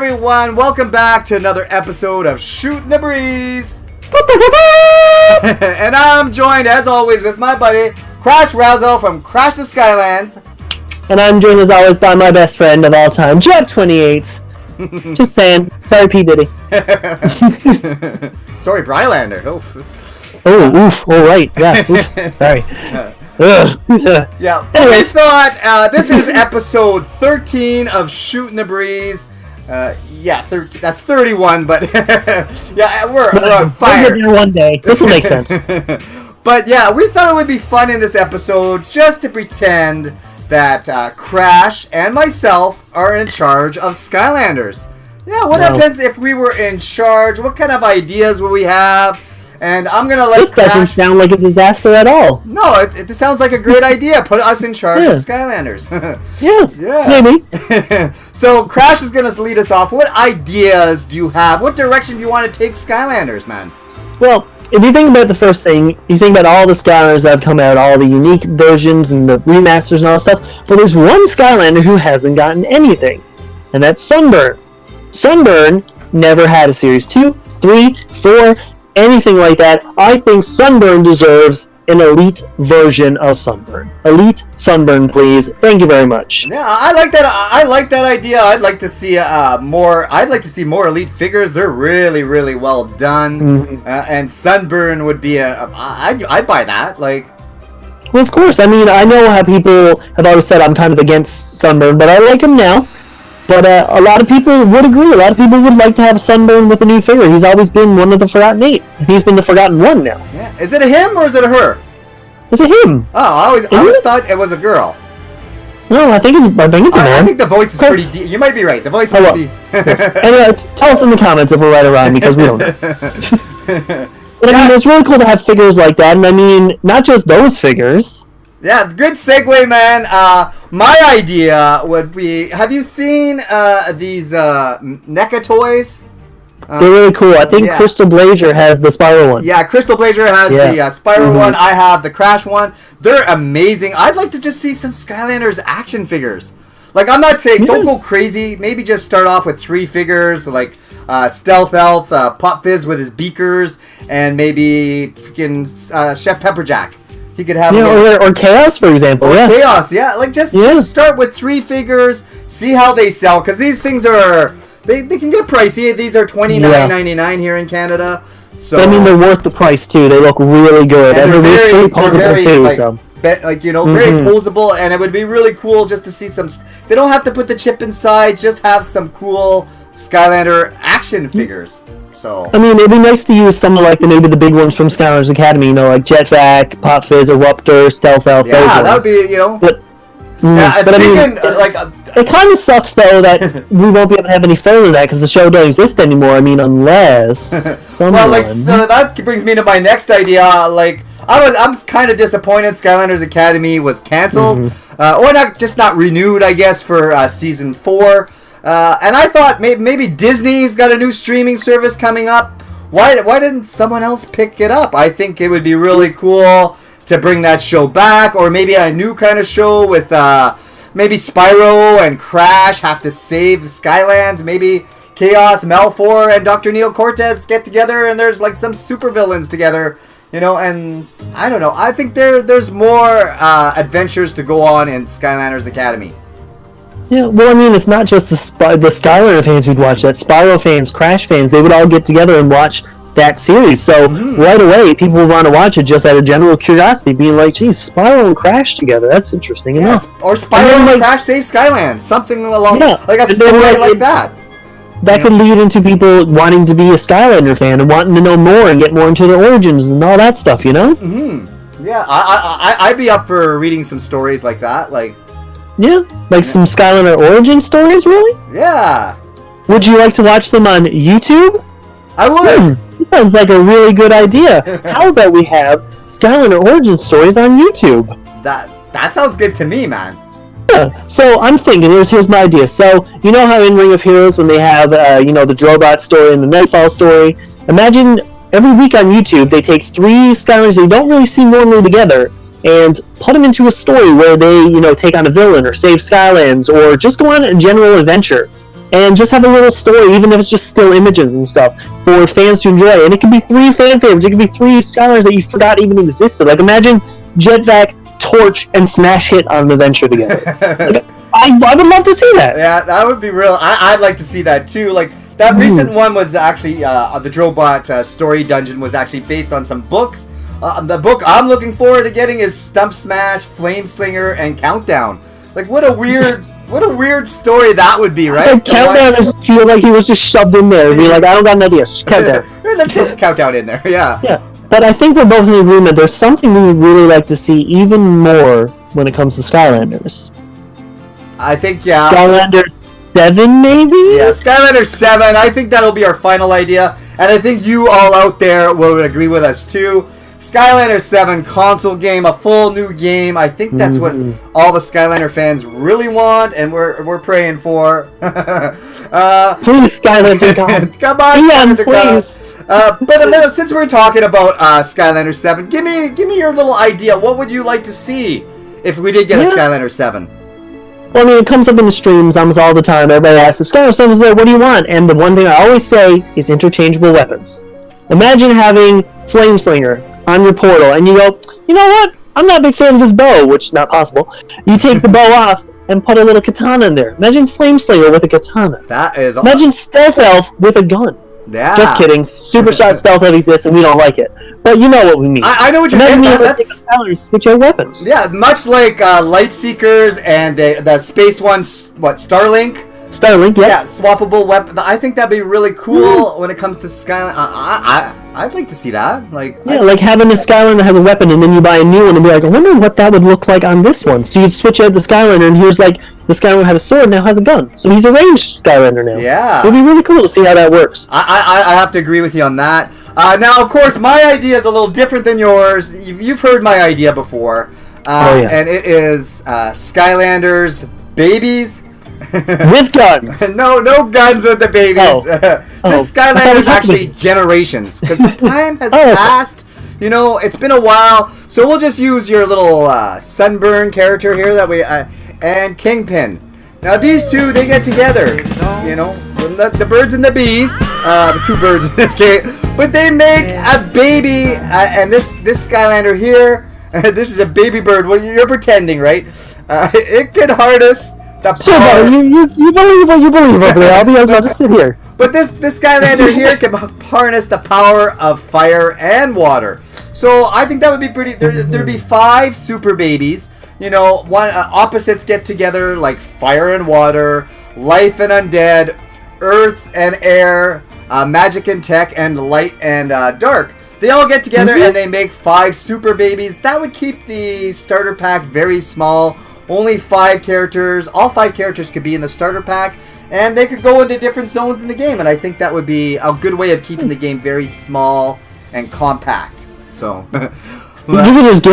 everyone, welcome back to another episode of Shooting the Breeze. And I'm joined as always with my buddy Crash from Crash the Skylands. And I'm joined as always by my best friend of all time, Jet28. Just saying. Sorry, P. Diddy. Sorry, Brylander. Oof. All right. Yeah. Oof. Sorry. Yeah. We thought this is episode 13 of Shooting the Breeze. That's 31, but yeah, we're on fire. We'll get there one day. This will make sense. But yeah, we thought it would be fun in this episode just to pretend that Crash and myself are in charge of Skylanders. Yeah, what happens if we were in charge? What kind of ideas would we have? And I'm going to let Crash... doesn't sound like a disaster at all. No, it sounds like a great idea. Put us in charge of Skylanders. Yeah, maybe. So Crash is going to lead us off. What ideas do you have? What direction do you want to take Skylanders, man? Well, if you think about the first thing, you think about all the Skylanders that have come out, all the unique versions and the remasters and all that stuff, but there's one Skylander who hasn't gotten anything, and that's Sunburn. Sunburn never had a Series 2, 3, 4, anything like that. I think Sunburn deserves an elite version of Sunburn. Elite Sunburn, please. Thank you very much. Yeah, I like that. I like that idea. I'd like to see more. I'd like to see more elite figures. They're really, really well done. Mm-hmm. And Sunburn would be I'd buy that. Like, well, of course. I mean, I know how people have always said I'm kind of against Sunburn, but I like him now. But a lot of people would agree. A lot of people would like to have Sunburn with a new figure. He's always been one of the Forgotten 8. He's been the Forgotten 1 now. Yeah. Is it a him or is it a her? It's a him. Oh, I always thought it was a girl. No, I think it's a man. I think the voice is pretty deep. You might be right. The voice might be... Yes. Anyway, tell us in the comments if we're right or wrong, because we don't know. But I mean, it's really cool to have figures like that. And I mean, not just those figures. Yeah, good segue, man. My idea would be, have you seen these NECA toys? They're really cool. I think Crystal Blazer has the Spiral one. Yeah, Crystal Blazer has the Spiral one. I have the Crash one. They're amazing. I'd like to just see some Skylanders action figures. Like, I'm not saying, don't go crazy. Maybe just start off with 3 figures, like Stealth Elf, Pop Fizz with his beakers, and maybe Chef Pepperjack. He could have or Chaos, for example. Chaos, like just start with 3 figures, see how they sell, because these things are they can get pricey. These are $29.99 here in Canada. So I mean, they're worth the price too. They look really good, and they're very posable too. Very posable, and it would be really cool just to see some. They don't have to put the chip inside; just have some cool Skylander action figures. So I mean, it'd be nice to use some of maybe the big ones from Skylanders Academy, like Jetpack, Pop Fizz, Eruptor, Stealth Elf. Yeah, that would be it kind of sucks though that we won't be able to have any further than that because the show don't exist anymore. I mean, unless someone. Well, so that brings me to my next idea. I'm kind of disappointed Skylanders Academy was canceled, or not renewed, I guess, for season 4. And I thought maybe Disney's got a new streaming service coming up. Why didn't someone else pick it up? I think it would be really cool to bring that show back, or maybe a new kind of show with maybe Spyro and Crash have to save Skylands. Maybe Chaos, Malfour, and Dr. Neil Cortez get together, and there's some supervillains together. And I don't know. I think there's more adventures to go on in Skylanders Academy. Yeah, well, I mean, it's not just the Skylander fans who'd watch that. Spyro fans, Crash fans, they would all get together and watch that series. So right away, people would want to watch it just out of general curiosity, being like, geez, Spyro and Crash together, that's interesting enough. Or Spyro and Crash Save Skylands, something along a story like that. That could lead into people wanting to be a Skylander fan and wanting to know more and get more into the origins and all that stuff, Mm-hmm. Yeah, I'd be up for reading some stories like that, some Skylander origin stories, really? Yeah. Would you like to watch them on YouTube? I would. That sounds like a really good idea. How about we have Skylander origin stories on YouTube? That sounds good to me, man. Yeah. So I'm thinking, here's my idea. So you know how in Ring of Heroes when they have the Drobot story and the Nightfall story? Imagine every week on YouTube they take 3 Skylanders they don't really see normally together and put them into a story where they, take on a villain or save Skylands or just go on a general adventure. and just have a little story, even if it's just still images and stuff, for fans to enjoy. And it could be 3 fan favorites. It could be 3 Skylanders that you forgot even existed. Like, imagine Jetvac, Torch, and Smash Hit on an adventure together. Like, I would love to see that. Yeah, that would be real. I'd like to see that too. Like, that recent one was actually, the Drobot story dungeon was actually based on some books. The book I'm looking forward to getting is Stump Smash, Flame Slinger, and Countdown. Like, what a weird story that would be, right? Like, Countdown just feel like he was just shoved in there and be like, I don't got an idea, just Countdown. Let's put Countdown in there, yeah. Yeah, but I think we're both in agreement. There's something we would really like to see even more when it comes to Skylanders. I think, yeah. Skylanders 7, maybe? Yeah, Skylanders 7. I think that'll be our final idea. And I think you all out there will agree with us, too. Skylanders 7 console game, a full new game. I think that's what all the Skylander fans really want, and we're praying for. Please, Skylander gods. Come on, Skylander gods. But since we're talking about Skylanders 7, give me your little idea. What would you like to see if we did get a Skylanders 7? Well, I mean, it comes up in the streams almost all the time. Everybody asks, if Skylanders 7 is there, what do you want? And the one thing I always say is interchangeable weapons. Imagine having Flame Slinger on your portal, and you go, you know what? I'm not a big fan of this bow, which is not possible. You take the bow off and put a little katana in there. Imagine Flame Slinger with a katana. That is awesome. Imagine Stealth Elf with a gun. Yeah. Just kidding. Super Shot Stealth Elf exists, and we don't like it. But you know what we mean. I know what you're saying. That's switch out weapons. Yeah, much like Light Seekers and the Space One, Starlink? Starlink, yeah. Yeah, swappable weapon. I think that'd be really cool when it comes to Skyland. I'd like to see that. Like having a Skylander that has a weapon, and then you buy a new one and be like, I wonder what that would look like on this one. So you'd switch out the Skylander, and here's like, the Skylander had a sword, now has a gun. So he's a ranged Skylander now. Yeah. It'd be really cool to see how that works. I have to agree with you on that. Now, of course, my idea is a little different than yours. You've heard my idea before. And it is Skylanders babies. With guns. No guns with the babies. Just Skylanders actually generations, because time has passed. You know, it's been a while, so we'll just use your little sunburn character here that we and Kingpin. Now these two, they get together. You know, the birds and the bees, the 2 birds in this case, but they make a baby, and this Skylander here, this is a baby bird. Well, you're pretending, right? It can harness the power. Sure, you believe what you believe over there. I'll just sit here. But this Skylander here can harness the power of fire and water. So I think that would be pretty. There'd be 5 super babies. You know, one opposites get together, like fire and water, life and undead, earth and air, magic and tech, and light and dark. They all get together and they make 5 super babies. That would keep the starter pack very small. Only 5 characters. All 5 characters could be in the starter pack, and they could go into different zones in the game. And I think that would be a good way of keeping the game very small and compact. So, you can just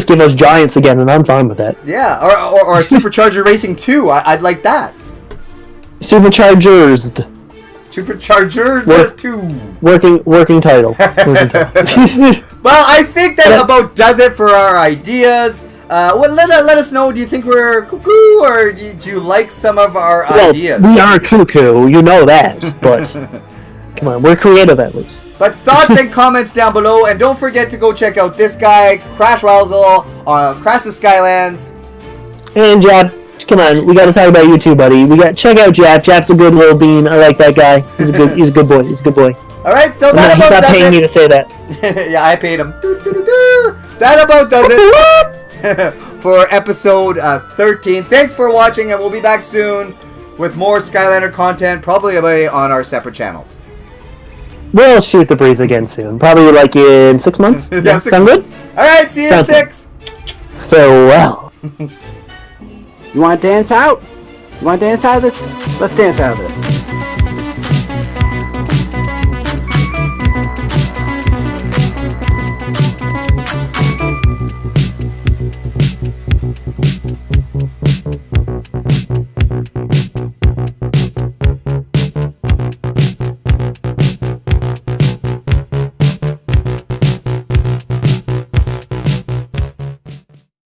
give us giants again, and I'm fine with that. Yeah, or Supercharger Racing 2. I'd like that. Superchargers. Supercharger 2. Working title. Well, I think that about does it for our ideas. Let us know. Do you think we're cuckoo, or do you like some of our ideas? We are cuckoo, you know that. But come on, we're creative at least. But thoughts and comments down below, and don't forget to go check out this guy, Crash Razzle, on Crash the Skylands. And Jab, come on, we got to talk about you too, buddy. Check out Jab. Jab's a good little bean. I like that guy. He's a good boy. He's a good boy. All right, so that about does it. He's not paying me to say that. Yeah, I paid him. That about does it. For episode 13. Thanks for watching, and we'll be back soon with more Skylander content, probably on our separate channels. We'll shoot the breeze again soon. Probably like in 6 months. Yeah, 6 months. Good? Alright, see you in 6. Farewell. You want to dance out? You want to dance out of this? Let's dance out of this.